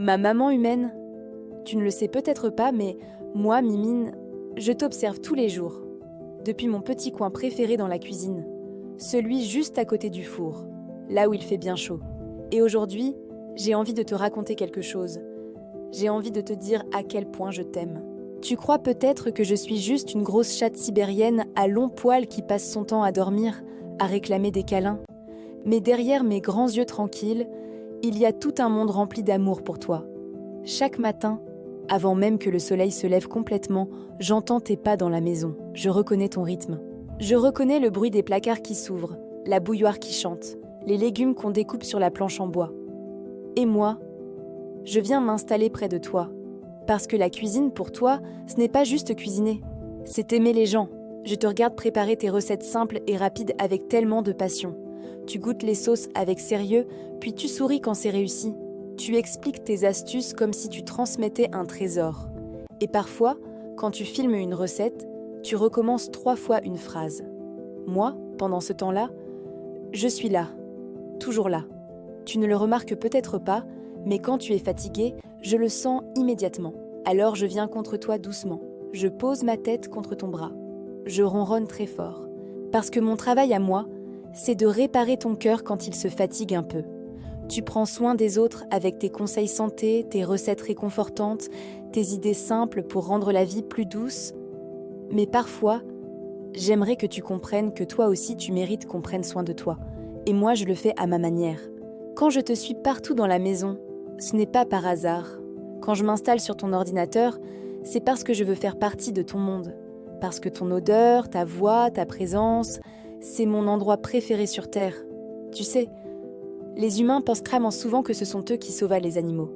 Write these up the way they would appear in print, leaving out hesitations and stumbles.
Ma maman humaine, tu ne le sais peut-être pas, mais moi, Mimine, je t'observe tous les jours, depuis mon petit coin préféré dans la cuisine, celui juste à côté du four, là où il fait bien chaud. Et aujourd'hui, j'ai envie de te raconter quelque chose. J'ai envie de te dire à quel point je t'aime. Tu crois peut-être que je suis juste une grosse chatte sibérienne à longs poils qui passe son temps à dormir, à réclamer des câlins. Mais derrière mes grands yeux tranquilles, il y a tout un monde rempli d'amour pour toi. Chaque matin, avant même que le soleil se lève complètement, j'entends tes pas dans la maison. Je reconnais ton rythme. Je reconnais le bruit des placards qui s'ouvrent, la bouilloire qui chante, les légumes qu'on découpe sur la planche en bois. Et moi, je viens m'installer près de toi. Parce que la cuisine, pour toi, ce n'est pas juste cuisiner. C'est aimer les gens. Je te regarde préparer tes recettes simples et rapides avec tellement de passion. Tu goûtes les sauces avec sérieux, puis tu souris quand c'est réussi. Tu expliques tes astuces comme si tu transmettais un trésor. Et parfois, quand tu filmes une recette, tu recommences 3 fois une phrase. Moi, pendant ce temps-là, je suis là, toujours là. Tu ne le remarques peut-être pas, mais quand tu es fatigué, je le sens immédiatement. Alors je viens contre toi doucement. Je pose ma tête contre ton bras. Je ronronne très fort. Parce que mon travail à moi, c'est de réparer ton cœur quand il se fatigue un peu. Tu prends soin des autres avec tes conseils santé, tes recettes réconfortantes, tes idées simples pour rendre la vie plus douce. Mais parfois, j'aimerais que tu comprennes que toi aussi tu mérites qu'on prenne soin de toi. Et moi je le fais à ma manière. Quand je te suis partout dans la maison, ce n'est pas par hasard. Quand je m'installe sur ton ordinateur, c'est parce que je veux faire partie de ton monde. Parce que ton odeur, ta voix, ta présence, c'est mon endroit préféré sur Terre. Tu sais, les humains pensent crânement souvent que ce sont eux qui sauvent les animaux.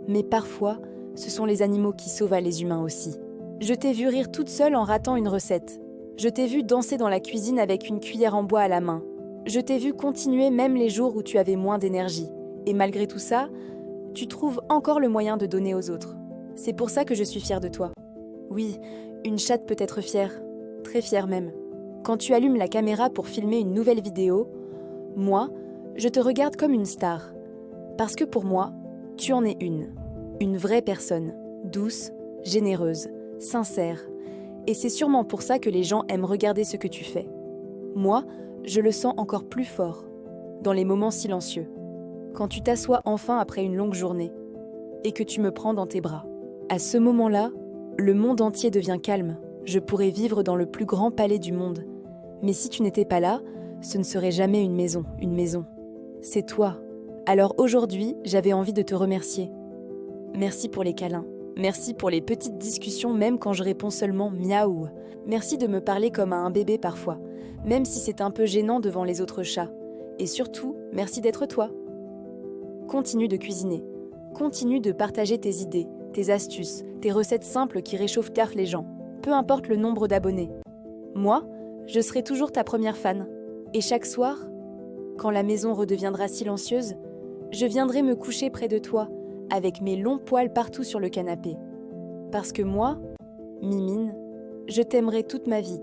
Mais parfois, ce sont les animaux qui sauvent les humains aussi. Je t'ai vu rire toute seule en ratant une recette. Je t'ai vu danser dans la cuisine avec une cuillère en bois à la main. Je t'ai vu continuer même les jours où tu avais moins d'énergie. Et malgré tout ça, tu trouves encore le moyen de donner aux autres. C'est pour ça que je suis fière de toi. Oui, une chatte peut être fière, très fière même. Quand tu allumes la caméra pour filmer une nouvelle vidéo, moi, je te regarde comme une star. Parce que pour moi, tu en es une vraie personne, douce, généreuse, sincère. Et c'est sûrement pour ça que les gens aiment regarder ce que tu fais. Moi, je le sens encore plus fort, dans les moments silencieux. Quand tu t'assois enfin après une longue journée, et que tu me prends dans tes bras. À ce moment-là, le monde entier devient calme. Je pourrais vivre dans le plus grand palais du monde. Mais si tu n'étais pas là, ce ne serait jamais une maison, une maison. C'est toi. Alors aujourd'hui, j'avais envie de te remercier. Merci pour les câlins. Merci pour les petites discussions même quand je réponds seulement miaou. Merci de me parler comme à un bébé parfois, même si c'est un peu gênant devant les autres chats. Et surtout, merci d'être toi. Continue de cuisiner. Continue de partager tes idées, tes astuces, tes recettes simples qui réchauffent car les gens. Peu importe le nombre d'abonnés. Moi, je serai toujours ta première fan. Et chaque soir, quand la maison redeviendra silencieuse, je viendrai me coucher près de toi, avec mes longs poils partout sur le canapé. Parce que moi, Mimine, je t'aimerai toute ma vie,